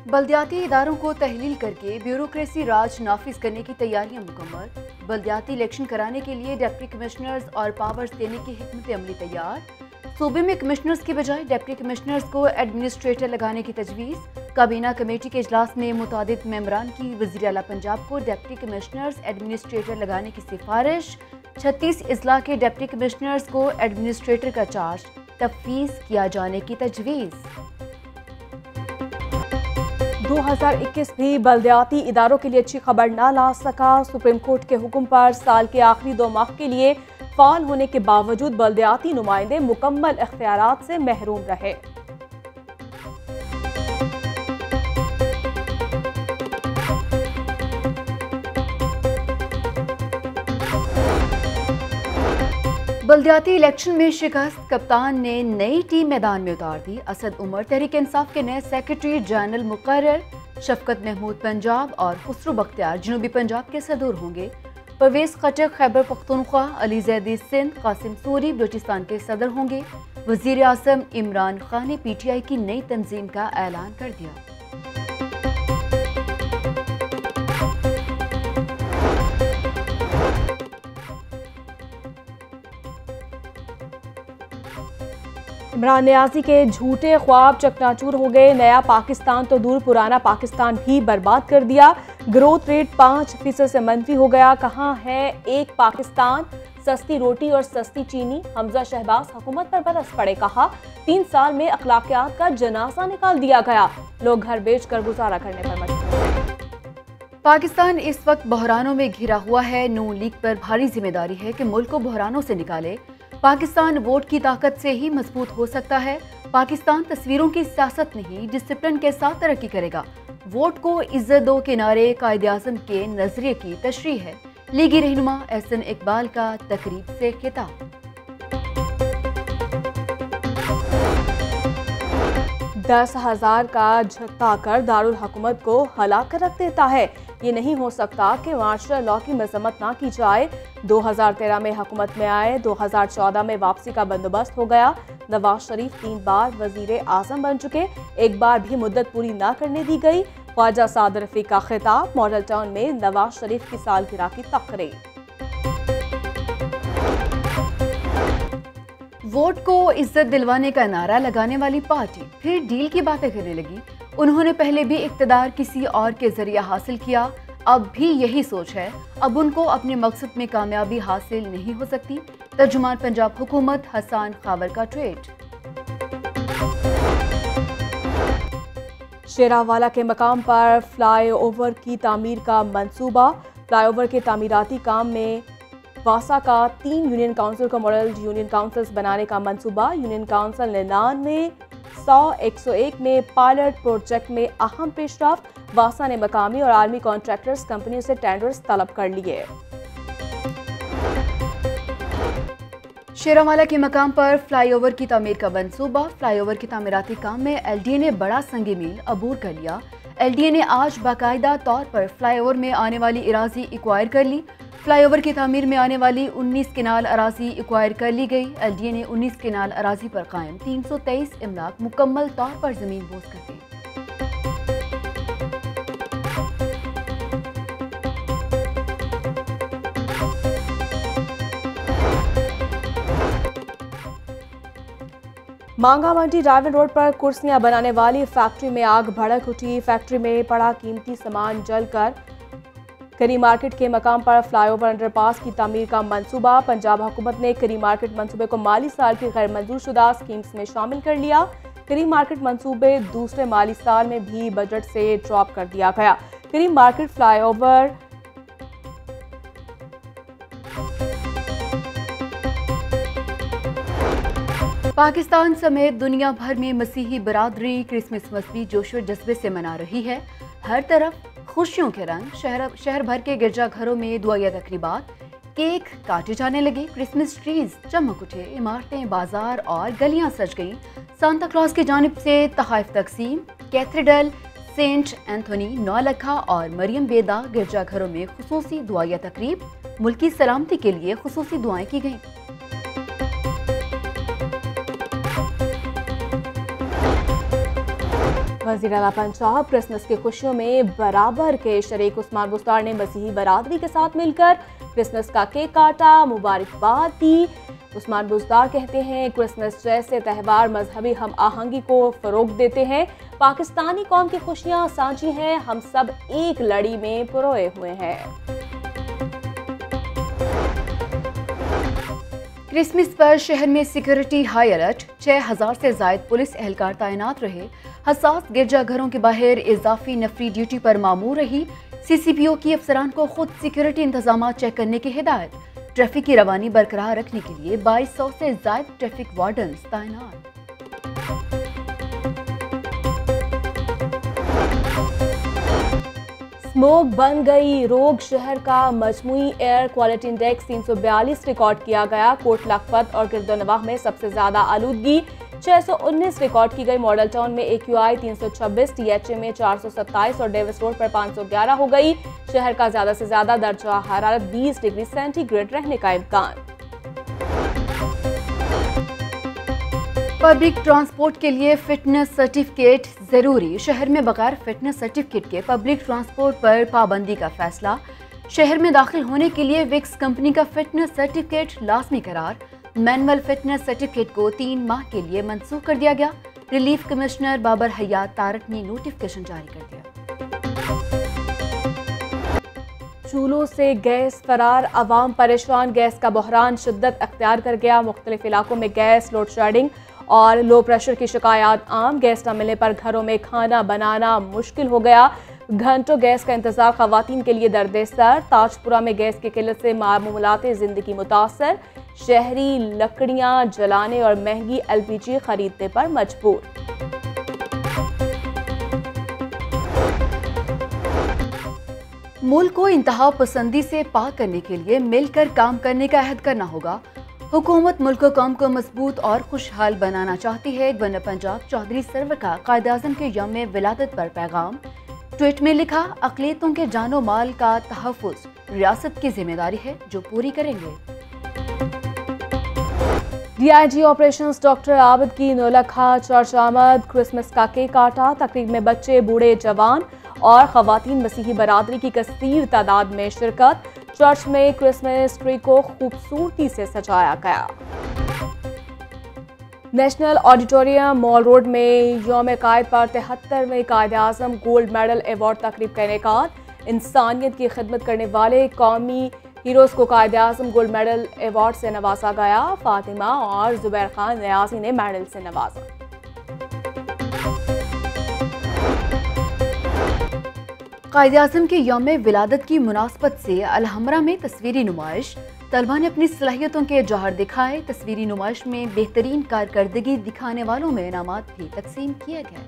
बल्दियाती इदारों को तहलील करके ब्यूरोक्रेसी राज नाफिज करने की तैयारियां मुकम्मल। बल्दियाती इलेक्शन कराने के लिए डिप्टी कमिश्नर्स और पावर्स देने की हिकमत अमली तैयार। सूबे में कमिश्नर्स की बजाय डिप्टी कमिश्नर्स को एडमिनिस्ट्रेटर लगाने की तजवीज़। काबीना कमेटी के इजलास में मुतादिद मेंबरान की वज़ीर आला पंजाब को डिप्टी कमिश्नर्स एडमिनिस्ट्रेटर लगाने की सिफारिश। 36 अजला के डिप्टी कमिश्नर्स को एडमिनिस्ट्रेटर का चार्ज तफवीज़ किया जाने की तजवीज़। 2021 भी बल्दियाती इदारों के लिए अच्छी खबर ना ला सका। सुप्रीम कोर्ट के हुक्म पर साल के आखिरी 2 माह के लिए फाल होने के बावजूद बल्दियाती नुमाइंदे मुकम्मल इख्तियारात से महरूम रहे। बल्दियाती इलेक्शन में शिकस्त, कप्तान ने नई टीम मैदान में उतार दी। असद उमर तहरीक इंसाफ के नए सेक्रेटरी जनरल मुकर्रर। शफकत महमूद पंजाब और खुसरो बख्तियार जनूबी पंजाब के सदूर होंगे। परवेज खटक खैबर पख्तूनख्वा, अली जैदी सिंध, कासिम सूरी बलूचिस्तान के सदर होंगे। वजीर आज़म इमरान खान ने PTI की नई तंजीम का ऐलान कर दिया। इमरान नियाज़ी के झूठे ख्वाब चकनाचूर हो गए। नया पाकिस्तान तो दूर, पुराना पाकिस्तान भी बर्बाद कर दिया। ग्रोथ रेट 5% से मंफी हो गया। कहाँ है एक पाकिस्तान, सस्ती रोटी और सस्ती चीनी। हमजा शहबाज हुकूमत पर बरस पड़े। कहा 3 साल में अखलाकियात का जनाजा निकाल दिया गया। लोग घर बेच कर गुजारा करने पर मजबूर। पाकिस्तान इस वक्त बहरानों में घिरा हुआ है। नून लीग पर भारी जिम्मेदारी है कि मुल्क को बहरानों से निकाले। पाकिस्तान वोट की ताकत से ही मजबूत हो सकता है। पाकिस्तान तस्वीरों की सियासत नहीं, डिसिप्लिन के साथ तरक्की करेगा। वोट को इज्जत दो के नारे कायदे आज़म के नजरिए की तशरीह है। लीगी रहनुमा एहसन इकबाल का तकरीब से खिताब। 10,000 का झटका कर दारुल हुकूमत को हला कर रख देता है। ये नहीं हो सकता कि मार्शल लॉ की मजम्मत ना की जाए। 2013 में हुकूमत में आए, 2014 में वापसी का बंदोबस्त हो गया। नवाज शरीफ 3 बार वजीर आजम बन चुके, एक बार भी मुद्दत पूरी ना करने दी गई। ख्वाजा साद रफीक का खिताब। मॉडल टाउन में नवाज शरीफ की सालगिरह की तकरीब। वोट को इज्जत दिलवाने का नारा लगाने वाली पार्टी फिर डील की बातें करने लगी। उन्होंने पहले भी इक्तदार किसी और के जरिए हासिल किया, अब भी यही सोच है। अब उनको अपने मकसद में कामयाबी हासिल नहीं हो सकती। तर्जुमान पंजाब हुकूमत हसन खावर का ट्वीट। शेरावाला के मकाम पर फ्लाईओवर की तामीर का मंसूबा। फ्लाईओवर के तामीराती काम में वासा का 3 यूनियन काउंसिल को मॉडल यूनियन काउंसिल्स बनाने का मंसूबा। यूनियन काउंसिल 99, 100, 101 में पायलट प्रोजेक्ट में अहम पेशरफ्त। वासा ने मकामी और आर्मी कॉन्ट्रैक्टर्स कंपनियों से टेंडर्स तलब कर लिए। शेरावाला के मकाम पर फ्लाईओवर की तामीर का मंसूबा। फ्लाईओवर की तामीराती काम में LDA ने बड़ा संग मील अबूर कर लिया। LDA ने आज बाकायदा तौर पर फ्लाईओवर में आने वाली इराजी एक्वायर कर ली। फ्लाईओवर की तामीर में आने वाली 19 केनाल अराजी एक्वायर कर ली गई। LDA ने 19 केनाल अराजी पर कायम 323 इमलाक मुकम्मल तौर पर जमीन बोझ कर दी। मांगा मंडी डायमंड रोड पर कुर्सियां बनाने वाली फैक्ट्री में आग भड़क उठी। फैक्ट्री में पड़ा कीमती सामान जलकर करी मार्केट के मकाम पर फ्लाईओवर अंडरपास की तामीर का मंसूबा। पंजाब हुकूमत ने करी मार्केट मंसूबे को माली साल की गैर मंजूर शुदा स्कीम्स में शामिल कर लिया। करी मार्केट मंसूबे दूसरे माली साल में भी बजट से ड्रॉप कर दिया गया। करी मार्केट फ्लाईओवर पाकिस्तान समेत दुनिया भर में मसीही बरादरी क्रिसमस मजहबी जोशो जज्बे से मना रही है। हर तरफ खुशियों के रंग। शहर भर के गिरजाघरों में दुआया तकरीबात, केक काटे जाने लगे, क्रिसमस ट्रीज चमक उठे, इमारतें, बाजार और गलियां सज गईं। सांता क्लॉज की जानिब से तोहफे तकसीम। कैथेड्रल, सेंट एंथोनी, नौलखा और मरियम बेदा गिरजाघरों में खुसूसी दुआया तकरीब। मुल्क की सलामती के लिए खुसूसी दुआएं की गईं। वज़ीर आला पंजाब क्रिसमस की खुशियों में बराबर के शरीक उस्मान बुज़दार ने मसीही बरादरी के साथ मिलकर क्रिसमस का केक काटा, मुबारकबाद दी। उस्मान बुज़दार कहते हैं क्रिसमस जैसे त्यौहार मजहबी हम आहंगी को फ़रोग़ देते हैं। पाकिस्तानी कौम की खुशियाँ साझी हैं, हम सब एक लड़ी में पिरोए हुए हैं। क्रिसमस पर शहर में सिक्योरिटी हाई अलर्ट, 6000 से ज़ायद पुलिस एहलकार तैनात रहे। हसास गिरजाघरों के बाहर इजाफी नफरी ड्यूटी पर मामूर रही। CCPO की अफसरान को खुद सिक्योरिटी इंतजाम चेक करने की हिदायत। ट्रैफिक की रवानी बरकरार रखने के लिए 2200 से ज़ायद ट्रैफिक वार्डन्स तैनात। स्मोक बन गई रोग, शहर का मजमूई एयर क्वालिटी इंडेक्स 342 रिकॉर्ड किया गया। कोट लखपत और गिरदोनवाह में सबसे ज्यादा आलूदगी 619 रिकॉर्ड की गई। मॉडल टाउन में AQI 326, THA में 427 और डेविस रोड पर 511 हो गई। शहर का ज्यादा से ज्यादा दर्जा हरारत 20 डिग्री सेंटीग्रेड रहने का इम्कान। पब्लिक ट्रांसपोर्ट के लिए फिटनेस सर्टिफिकेट जरूरी, शहर में बगैर फिटनेस सर्टिफिकेट के पब्लिक ट्रांसपोर्ट पर पाबंदी का फैसला। शहर में दाखिल होने के लिए विक्स कंपनी का फिटनेस सर्टिफिकेट लाजमी करार। मैनुअल फिटनेस सर्टिफिकेट को 3 माह के लिए मंसूख कर दिया गया। रिलीफ कमिश्नर बाबर हयात तारक ने नोटिफिकेशन जारी कर दिया। चूल्हों से गैस फरार, अवाम परेशान, गैस का बहरान शिद्दत अख्तियार कर गया। मुख्तलिफ इलाकों में गैस लोड शेडिंग और लो प्रेशर की शिकायत आम। गैस न मिलने पर घरों में खाना बनाना मुश्किल हो गया। घंटों गैस का इंतजार खवातीन के लिए दर्द सर। ताजपुरा में गैस की किल्लत से मामूलात जिंदगी मुतासर। शहरी लकड़ियां जलाने और महंगी LPG खरीदने पर मजबूर। मुल्क को इंतहा पसंदी से पाक करने के लिए मिलकर काम करने का अहद करना होगा। हुकूमत मुल्क कौम को मजबूत और खुशहाल बनाना चाहती है। गवर्नर पंजाब चौधरी सरवर का कायद-ए-आज़म के यौम विलादत पर पैगाम। ट्वीट में लिखा, अक़लियतों के जानो माल का तहफ़्फ़ुज़ रियासत की जिम्मेदारी है जो पूरी करेंगे। DIG ऑपरेशंस डॉक्टर आबिद की नौलखा चर्च आमद। क्रिसमस का केक काटा। तकरीब में बच्चे, बूढ़े, जवान और खवातीन मसीही बरादरी की कसीर तादाद में शिरकत। चर्च में क्रिसमस ट्री को खूबसूरती से सजाया गया। नेशनल ऑडिटोरियम मॉल रोड में यौम कायद पर 73वें कायद-ए-आज़म गोल्ड मेडल अवार्ड तकरीब का इनेकाद। इंसानियत की खिदमत करने वाले कौमी हीरोज़ को कायद-ए-आज़म गोल्ड मेडल अवार्ड से नवाजा गया। फातिमा और जुबैर खान न्याज़ी ने मेडल से नवाजा। कायद-ए-आज़म के यौम विलादत की मुनासबत से अलहमरा में तस्वीरी नुमाइश। तलबा ने अपनी सलाहियतों के जौहर दिखाए। तस्वीरी नुमाइश में बेहतरीन कारकर्दगी दिखाने वालों में इनामात भी तकसीम किए गए।